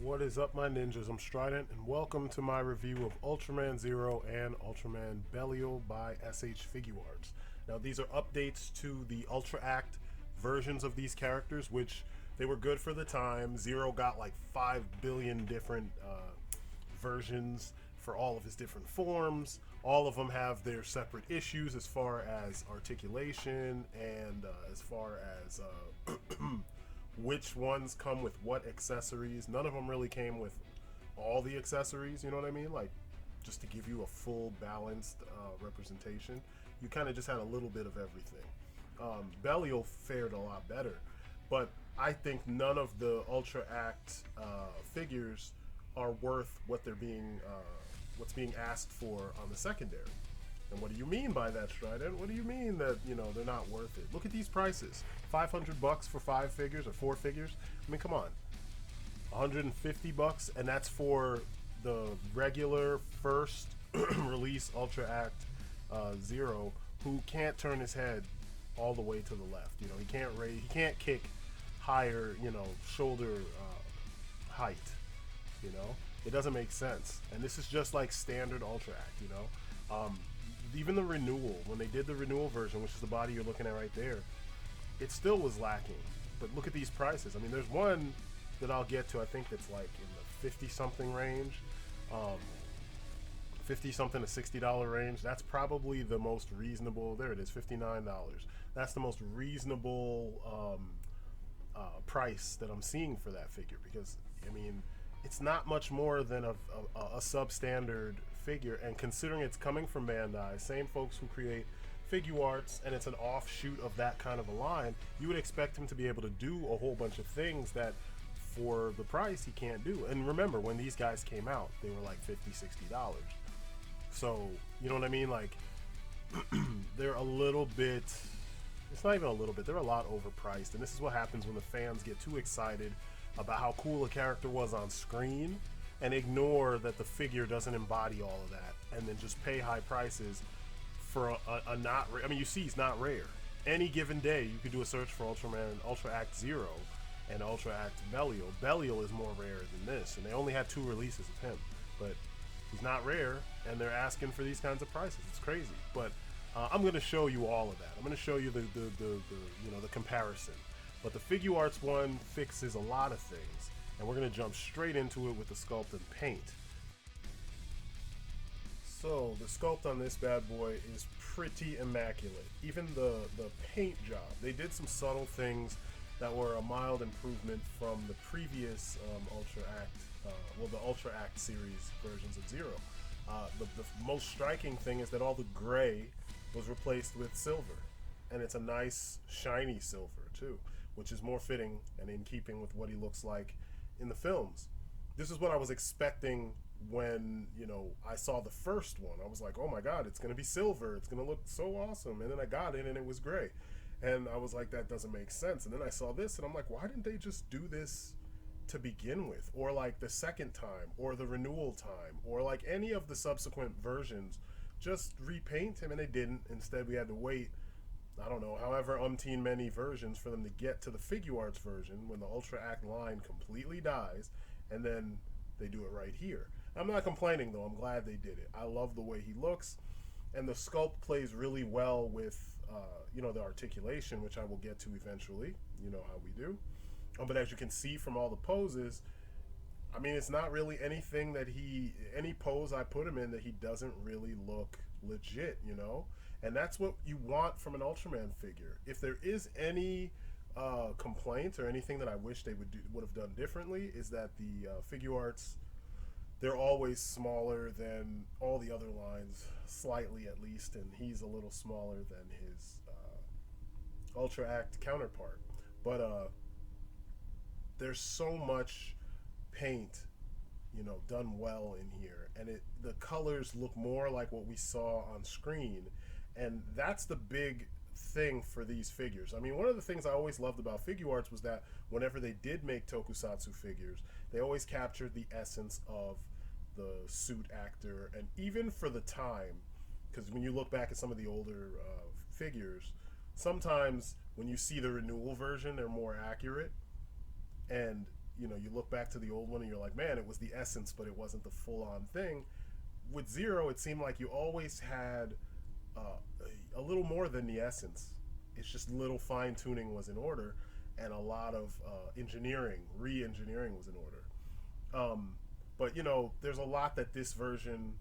What is up, my ninjas? I'm Strident, and welcome to my review of Ultraman Zero and Ultraman Belial by SH Figuarts. Now, these are updates to the Ultra Act versions of these characters, which they were good for the time. Zero got like 5 billion different versions for all of his different forms. All of them have their separate issues as far as articulation and as far as which ones come with what accessories. None of them really came with all the accessories, you know what I mean? Like, just to give you a full balanced representation. You kind of just had a little bit of everything. Belial fared a lot better, but I think none of the Ultra Act figures are worth what they're being, what's being asked for on the secondary. And what do you mean by that, Strident? What do you mean that, you know, they're not worth it? Look at these prices. 500 bucks for 5 figures or 4 figures. I mean, come on. 150 bucks, and that's for the regular first release Ultra Act Zero, who can't turn his head all the way to the left. You know, he can't kick higher, you know, shoulder height. You know, it doesn't make sense. And this is just like standard Ultra Act, you know. Even the renewal, when they did the renewal version, which is the body you're looking at right there, it still was lacking. But look at these prices. I mean, there's one that I'll get to, I think that's like in the 50 something range, 50 something to $60 range. That's probably the most reasonable. There it is, $59. That's the most reasonable price that I'm seeing for that figure, because I mean, it's not much more than a substandard figure, and considering it's coming from Bandai, same folks who create Figuarts, and it's an offshoot of that kind of a line, you would expect him to be able to do a whole bunch of things that for the price he can't do. And remember, when these guys came out, they were like $50-$60. So, you know what I mean? Like, they're a little bit, it's not even a little bit, they're a lot overpriced, and this is what happens when the fans get too excited about how cool a character was on screen and ignore that the figure doesn't embody all of that, and then just pay high prices for a not rare. I mean, you see, he's not rare. Any given day, you could do a search for Ultraman Ultra Act Zero and Ultra Act Belial. Belial is more rare than this, and they only had 2 releases of him, but he's not rare, and they're asking for these kinds of prices. It's crazy. But I'm going to show you all of that. I'm going to show you the you know, the comparison. But the Figuarts one fixes a lot of things, and we're going to jump straight into it with the sculpt and paint. So the sculpt on this bad boy is pretty immaculate. Even the paint job, they did some subtle things that were a mild improvement from the previous Ultra Act, well, the Ultra Act series versions of Zero. The most striking thing is that all the gray was replaced with silver, and it's a nice shiny silver too, which is more fitting and in keeping with what he looks like in the films. This is what I was expecting when, you know, I saw the first one. I was like, oh my god, it's gonna be silver, it's gonna look so awesome. And then I got it and it was gray, and I was like, that doesn't make sense. And then I saw this and I'm like, why didn't they just do this to begin with, or like the second time, or the renewal time, or like any of the subsequent versions? Just repaint him. And they didn't. Instead, we had to wait, I don't know, however umpteen many versions for them to get to the Figuarts version when the Ultra Act line completely dies, and then they do it right here. I'm not complaining though, I'm glad they did it. I love the way he looks, and the sculpt plays really well with, you know, the articulation, which I will get to eventually, you know how we do. But as you can see from all the poses, I mean, it's not really anything that any pose I put him in that he doesn't really look legit, you know? And that's what you want from an Ultraman figure. If there is any complaint or anything that I wish they would have done differently, is that the Figuarts, they're always smaller than all the other lines, slightly at least, and he's a little smaller than his Ultra Act counterpart. But there's so much paint, you know, done well in here, and the colors look more like what we saw on screen, and that's the big thing for these figures. I mean, one of the things I always loved about Figuarts was that whenever they did make tokusatsu figures, they always captured the essence of the suit actor, and even for the time, because when you look back at some of the older figures, sometimes when you see the renewal version, they're more accurate, and you know, you look back to the old one and you're like, man, it was the essence, but it wasn't the full-on thing. With Zero, it seemed like you always had a little more than the essence. It's just little fine-tuning was in order, and a lot of engineering, re-engineering was in order. But you know, there's a lot that this version,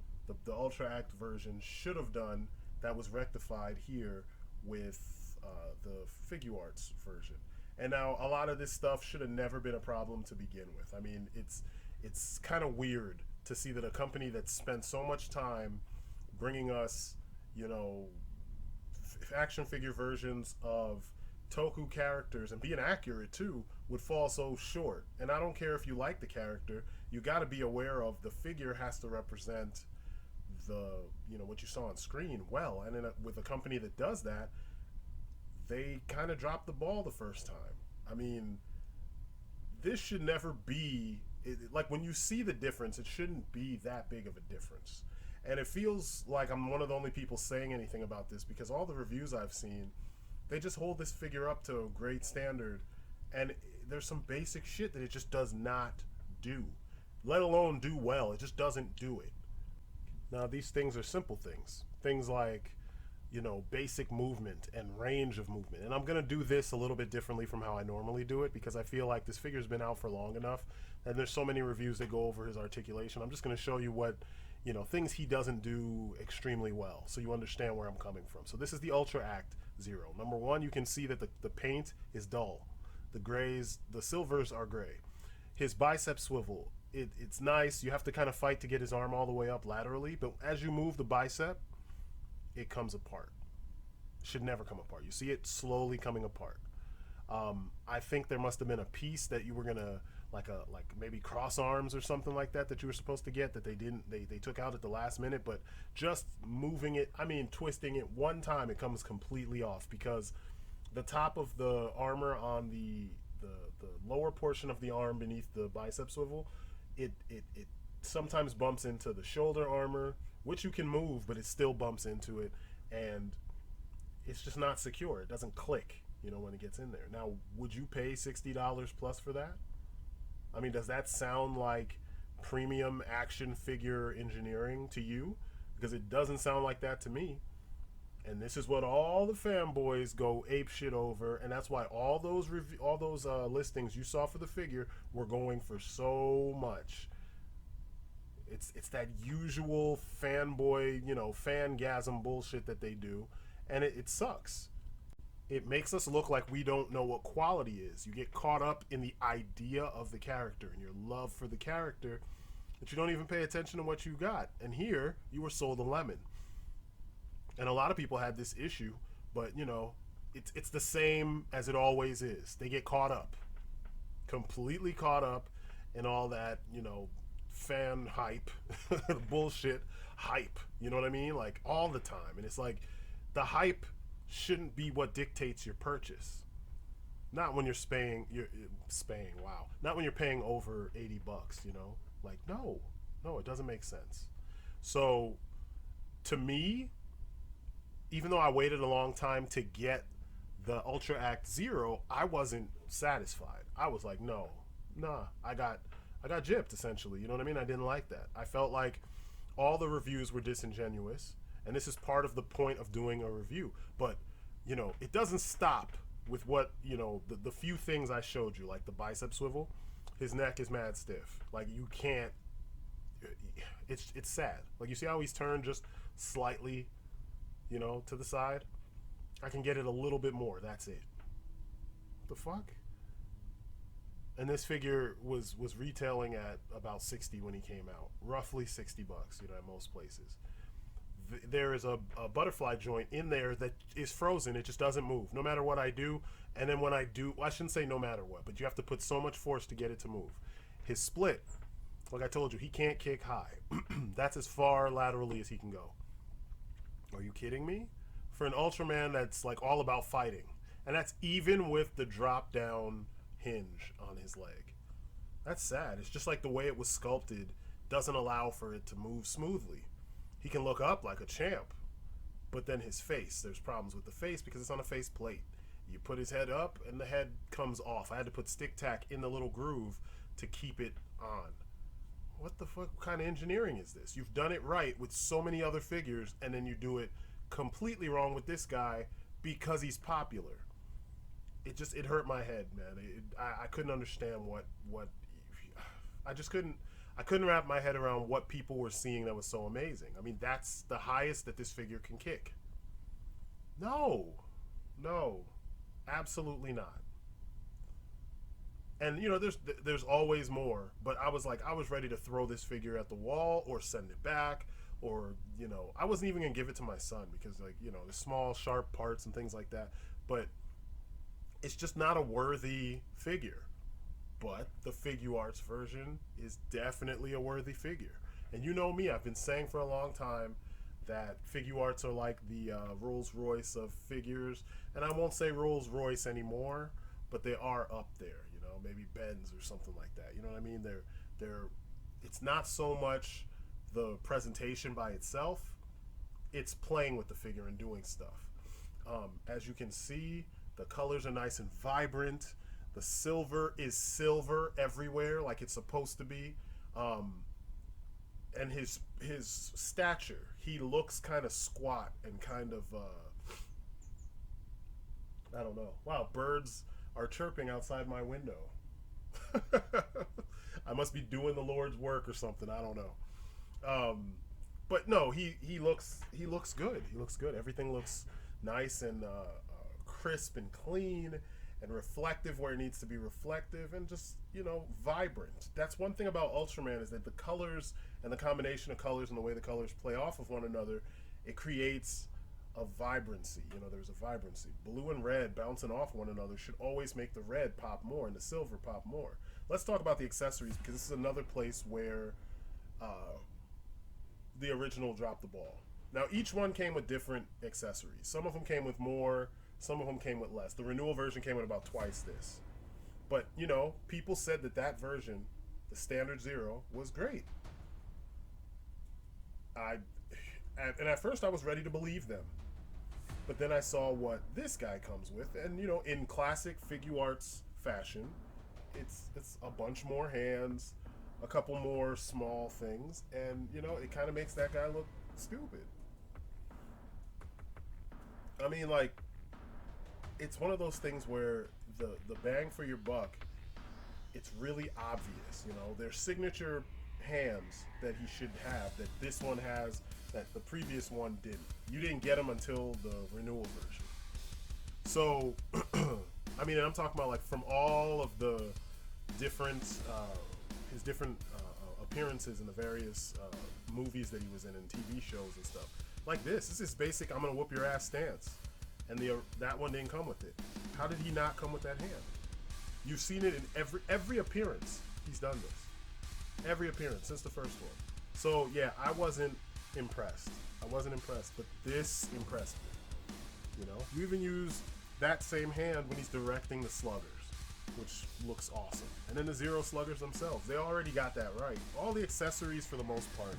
the Ultra Act version, should have done that was rectified here with the Figuarts version. And now a lot of this stuff should have never been a problem to begin with. I mean, it's kind of weird to see that a company that spent so much time bringing us, you know, action figure versions of Toku characters and being accurate too would fall so short. And I don't care if you like the character, you got to be aware of the figure has to represent the, you know, what you saw on screen well. And with a company that does that, they kind of dropped the ball the first time. I mean, this should never be like, when you see the difference, it shouldn't be that big of a difference. And it feels like I'm one of the only people saying anything about this, because all the reviews I've seen, they just hold this figure up to a great standard, and there's some basic shit that it just does not do, let alone do well. It just doesn't do it. Now, these things are simple things. Things like, you know, basic movement and range of movement. And I'm going to do this a little bit differently from how I normally do it, because I feel like this figure's been out for long enough, and there's so many reviews that go over his articulation. I'm just going to show you what, you know, things he doesn't do extremely well, so you understand where I'm coming from. So this is the Ultra Act Zero. Number one, you can see that the paint is dull. The grays, the silvers are gray. His bicep swivel, it's nice. You have to kind of fight to get his arm all the way up laterally, but as you move the bicep, it comes apart. Should never come apart. You see it slowly coming apart. I think there must have been a piece that you were gonna, like maybe cross arms or something like that, that you were supposed to get, that they didn't, they took out at the last minute. But just moving it, I mean twisting it one time, it comes completely off, because the top of the armor on the lower portion of the arm beneath the bicep swivel, it sometimes bumps into the shoulder armor, which you can move, but it still bumps into it, and it's just not secure. It doesn't click, you know, when it gets in there. Now, would you pay $60 plus for that? I mean, does that sound like premium action figure engineering to you? Because it doesn't sound like that to me. And this is what all the fanboys go ape shit over, and that's why all those listings you saw for the figure were going for so much. It's that usual fanboy, you know, fangasm bullshit that they do, and it sucks. It makes us look like we don't know what quality is. You get caught up in the idea of the character and your love for the character, that you don't even pay attention to what you got. And here, you were sold a lemon. And a lot of people had this issue, but, you know, it's the same as it always is. They get caught up, completely caught up in all that, you know, fan hype, bullshit hype, you know what I mean? Like, all the time. And it's like, the hype shouldn't be what dictates your purchase. Not when you're wow. Not when you're paying over 80 bucks, you know? Like, no, it doesn't make sense. So, to me, even though I waited a long time to get the Ultra Act Zero, I wasn't satisfied. I was like, nah, I got gypped, essentially. You know what I mean? I didn't like that. I felt like all the reviews were disingenuous, and this is part of the point of doing a review. But, you know, it doesn't stop with what, you know, the few things I showed you, like the bicep swivel. His neck is mad stiff. Like, you can't, it's sad. Like, you see how he's turned just slightly, you know, to the side? I can get it a little bit more. That's it. What the fuck? And this figure was retailing at about 60 when he came out. Roughly 60 bucks, you know, at most places. There is a butterfly joint in there that is frozen. It just doesn't move, no matter what I do. And then when I do, well, I shouldn't say no matter what, but you have to put so much force to get it to move. His split, like I told you, he can't kick high. That's as far laterally as he can go. Are you kidding me? For an Ultraman that's like all about fighting. And that's even with the drop down hinge on his leg. That's sad. It's just like the way it was sculpted doesn't allow for it to move smoothly. He can look up like a champ, but then his face, there's problems with the face because it's on a face plate. You put his head up and the head comes off. I had to put stick tack in the little groove to keep it on. What the fuck kind of engineering is this? You've done it right with so many other figures, and then you do it completely wrong with this guy because he's popular. It hurt my head, man. I couldn't understand what I just couldn't wrap my head around what people were seeing that was so amazing. I mean, that's the highest that this figure can kick. No, absolutely not. And you know, there's always more, but I was ready to throw this figure at the wall or send it back, or you know, I wasn't even gonna give it to my son because, like, you know, the small sharp parts and things like that. But it's just not a worthy figure. But the Figuarts version is definitely a worthy figure. And you know me, I've been saying for a long time that Figuarts are like the Rolls Royce of figures. And I won't say Rolls Royce anymore, but they are up there. You know, maybe Benz or something like that. You know what I mean? It's not so much the presentation by itself. It's playing with the figure and doing stuff. As you can see, the colors are nice and vibrant. The silver is silver everywhere, like it's supposed to be. And his stature, he looks kind of squat and kind of I don't know. Wow, birds are chirping outside my window. I must be doing the Lord's work or something. I don't know. But no, he looks good. He looks good. Everything looks nice and crisp and clean and reflective where it needs to be reflective, and just, you know, vibrant. That's one thing about Ultraman, is that the colors and the combination of colors and the way the colors play off of one another, it creates a vibrancy. You know, there's a vibrancy. Blue and red bouncing off one another should always make the red pop more and the silver pop more. Let's talk about the accessories, because this is another place where the original dropped the ball. Now, each one came with different accessories. Some of them came with more, some of them came with less. The renewal version came with about twice this. But, you know, people said that version, the standard Zero, was great. And at first I was ready to believe them. But then I saw what this guy comes with, and, you know, in classic Figuarts fashion, it's a bunch more hands, a couple more small things, and, you know, it kind of makes that guy look stupid. I mean, like, it's one of those things where the bang for your buck, it's really obvious. You know, there's signature hands that he should have, that this one has, that the previous one didn't. You didn't get them until the renewal version. So, I mean, I'm talking about, like, from all of the different, his different appearances in the various movies that he was in and TV shows and stuff. Like this is basic, I'm gonna whoop your ass stance. And that one didn't come with it. How did he not come with that hand? You've seen it in every appearance. He's done this. Every appearance since the first one. So yeah, I wasn't impressed. But this impressed me. You know, you even use that same hand when he's directing the sluggers, which looks awesome. And then the Zero sluggers themselves, they already got that right. All the accessories for the most part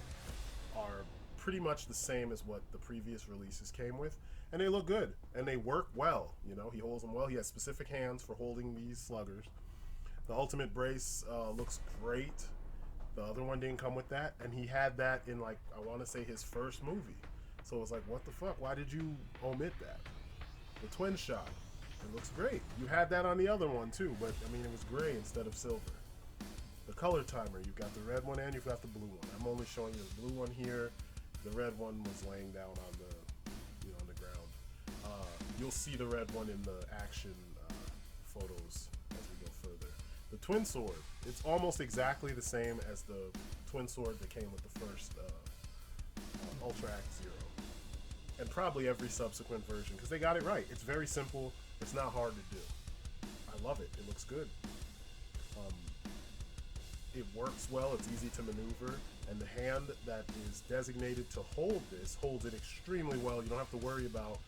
are pretty much the same as what the previous releases came with, and they look good and they work well. You know, he holds them well. He has specific hands for holding these sluggers. The ultimate brace looks great. The other one didn't come with that, and he had that in, like, I want to say his first movie. So it was like, what the fuck? Why did you omit that? The twin shot, it looks great. You had that on the other one too, but I mean, it was gray instead of silver. The color timer, you've got the red one and you've got the blue one. I'm only showing you the blue one here. The red one was laying down on the, on the ground. You'll see the red one in the action photos as we go further. The twin sword, it's almost exactly the same as the twin sword that came with the first Ultra Act Zero. And probably every subsequent version, because they got it right. It's very simple. It's not hard to do. I love it. It looks good. It works well. It's easy to maneuver. And the hand that is designated to hold this holds it extremely well. You don't have to worry about,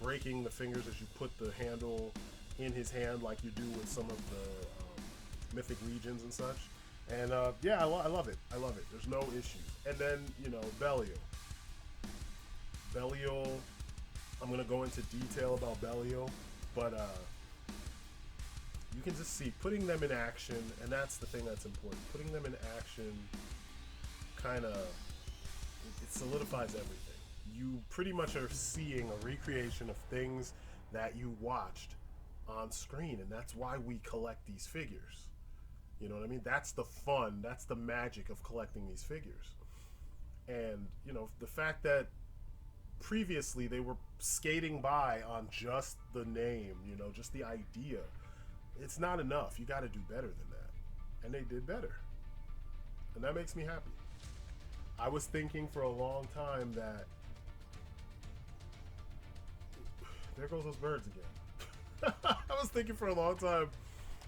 breaking the fingers as you put the handle in his hand like you do with some of the Mythic Legions and such. And yeah, I love it. I love it. There's no issues. And then, Belial. Belial, I'm going to go into detail about Belial, but you can just see putting them in action, and that's the thing that's important. Putting them in action kind of, it solidifies everything. You pretty much are seeing a recreation of things that you watched on screen, and that's why we collect these figures. You know what I mean? That's the fun, that's the magic of collecting these figures. And, you know, the fact that previously they were skating by on just the name, you know, just the idea, it's not enough. You got to do better than that. And they did better. And that makes me happy. I was thinking for a long time that, there goes those birds again. I was thinking for a long time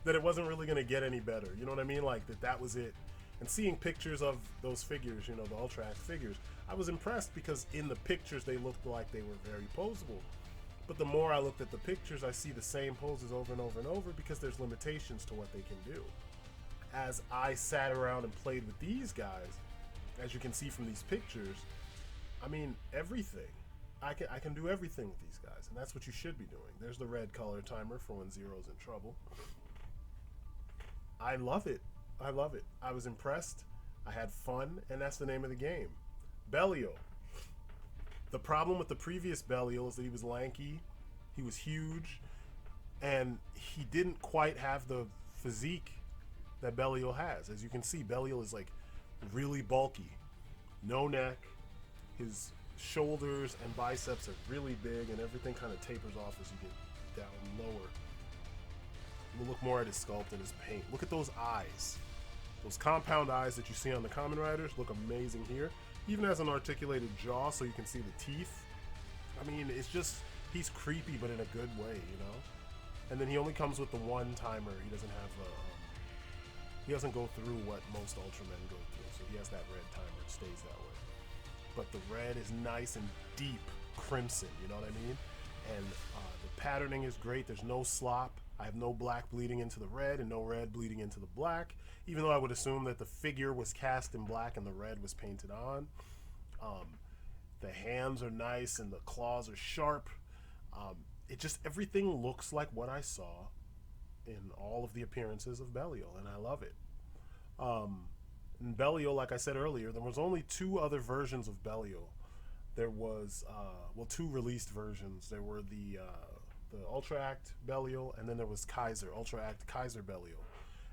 that it wasn't really going to get any better. You know what I mean? Like that was it. And seeing pictures of those figures, you know, the Ultra Act figures, I was impressed because in the pictures they looked like they were very posable. But the more I looked at the pictures, I see the same poses over and over and over because there's limitations to what they can do. As I sat around and played with these guys, as you can see from these pictures, I mean, everything. I can do everything with these guys, and that's what you should be doing. There's the red color timer for when Zero's in trouble. I love it. I love it. I was impressed. I had fun, and that's the name of the game. Belial. The problem with the previous Belial is that he was lanky, he was huge, and he didn't quite have the physique that Belial has. As you can see, Belial is like really bulky. No neck. His shoulders and biceps are really big, and everything kind of tapers off as you get down lower. We'll look more at his sculpt and his paint. Look at those eyes. Those compound eyes that you see on the Kamen Riders look amazing here. He even has an articulated jaw so you can see the teeth. I mean, it's just, he's creepy, but in a good way, you know? And then he only comes with the one timer. He doesn't have he doesn't go through what most Ultramen go through. So he has that red timer. It stays that way. But the red is nice and deep crimson, you know what I mean? And the patterning is great. There's no slop. I have no black bleeding into the red and no red bleeding into the black, even though I would assume that the figure was cast in black and the red was painted on. The hands are nice and the claws are sharp. It just, everything looks like what I saw in all of the appearances of Belial, and I love it. In Belial, like I said earlier, there was only two other versions of Belial. There was, well, two released versions. There were the Ultra Act Belial, and then there was Kaiser, Ultra Act Kaiser Belial.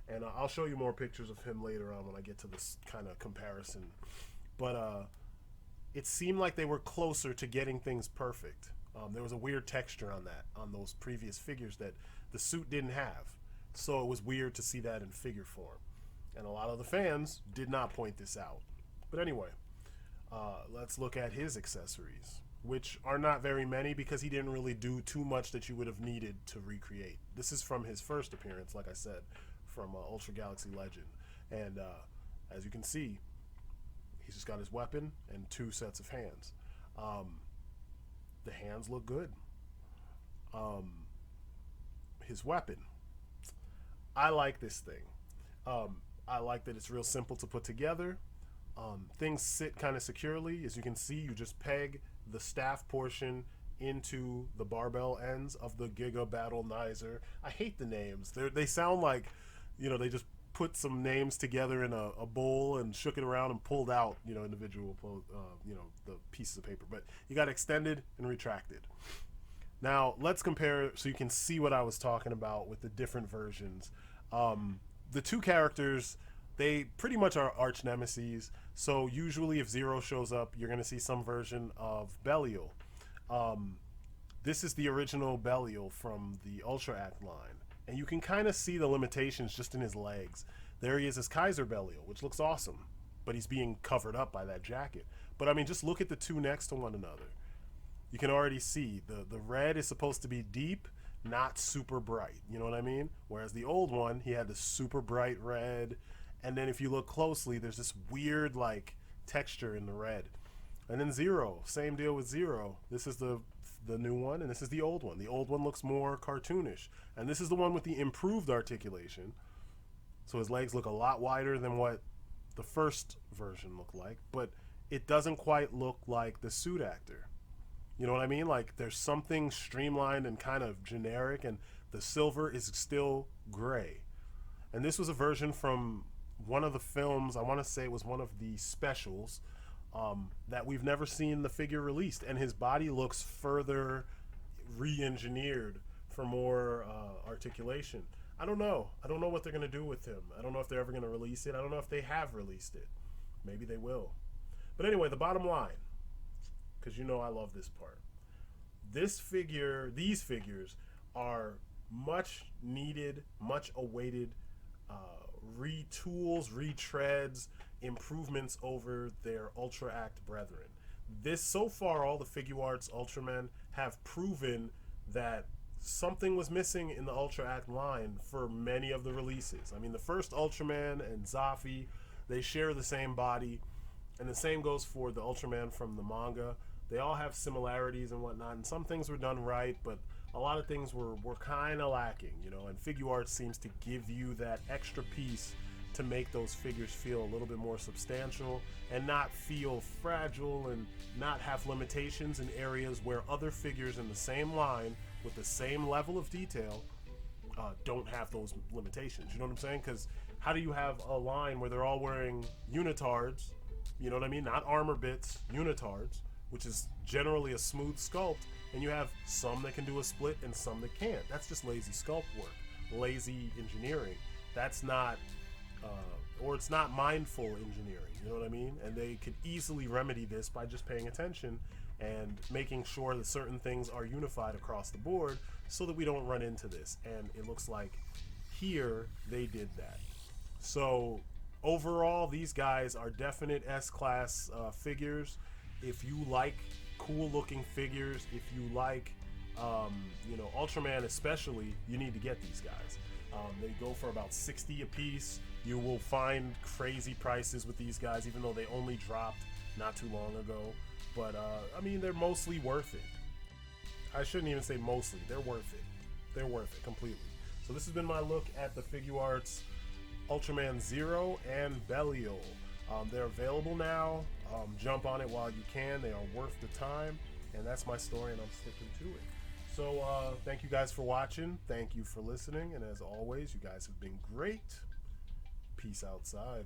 And I'll show you more pictures of him later on when I get to this kind of comparison. But it seemed like they were closer to getting things perfect. There was a weird texture on that, on those previous figures that the suit didn't have. So it was weird to see that in figure form. And a lot of the fans did not point this out. But anyway, let's look at his accessories, which are not very many because he didn't really do too much that you would have needed to recreate. This is from his first appearance, like I said, from Ultra Galaxy Legend. And as you can see, he's just got his weapon and two sets of hands. The hands look good. His weapon. I like this thing. I like that it's real simple to put together. Things sit kind of securely. As you can see, you just peg the staff portion into the barbell ends of the Giga Battlenizer. I hate the names. They sound like, you know, they just put some names together in a bowl and shook it around and pulled out, you know, individual, you know, the pieces of paper. But you got extended and retracted. Now, let's compare so you can see what I was talking about with the different versions. The two characters, they pretty much are arch nemesis. So usually if Zero shows up, you're going to see some version of Belial. This is the original Belial from the Ultra Act line. And you can kind of see the limitations just in his legs. There he is as Kaiser Belial, which looks awesome. But he's being covered up by that jacket. But I mean, just look at the two next to one another. You can already see the red is supposed to be deep, not super bright. You know what I mean? Whereas the old one, he had the super bright red. And then if you look closely, there's this weird like texture in the red. And then Zero, same deal with Zero. This is the new one, and this is the old one. The old one looks more cartoonish. And this is the one with the improved articulation. So his legs look a lot wider than what the first version looked like. But it doesn't quite look like the suit actor. You know what I mean? Like there's something streamlined and kind of generic, and The silver is still gray. And this was a version from one of the films, I want to say it was one of the specials, that we've never seen the figure released. And his body looks further re-engineered for more articulation. I don't know. I don't know what they're going to do with him. I don't know if they're ever going to release it. I don't know if they have released it. Maybe they will. But anyway, the bottom line, because you know I love this part. These figures are much needed, much awaited retools, retreads, improvements over their Ultra Act brethren. So far, all the Figuarts Ultramen have proven that something was missing in the Ultra Act line for many of the releases. I mean, the first Ultraman and Zafi, they share the same body, and the same goes for the Ultraman from the manga. They all have similarities and whatnot, and some things were done right, but a lot of things were kind of lacking, you know, and Figuarts seems to give you that extra piece to make those figures feel a little bit more substantial and not feel fragile and not have limitations in areas where other figures in the same line with the same level of detail don't have those limitations. You know what I'm saying? Because how do you have a line where they're all wearing unitards, you know what I mean? Not armor bits, unitards, which is generally a smooth sculpt, and you have some that can do a split and some that can't. That's just lazy sculpt work, lazy engineering. That's not, or it's not mindful engineering, you know what I mean? And they could easily remedy this by just paying attention and making sure that certain things are unified across the board so that we don't run into this. And it looks like here they did that. So overall, these guys are definite S-class figures. If you like cool looking figures, if you like you know, Ultraman especially, you need to get these guys. They go for about 60 a piece. You will find crazy prices with these guys, even though they only dropped not too long ago. But I mean, they're mostly worth it. I shouldn't even say mostly, they're worth it. They're worth it completely. So this has been my look at the Figuarts Ultraman Zero and Belial. They're available now. Jump on it while you can. They are worth the time, and that's my story, and I'm sticking to it. So thank you guys for watching. Thank you for listening, and as always, you guys have been great. Peace outside.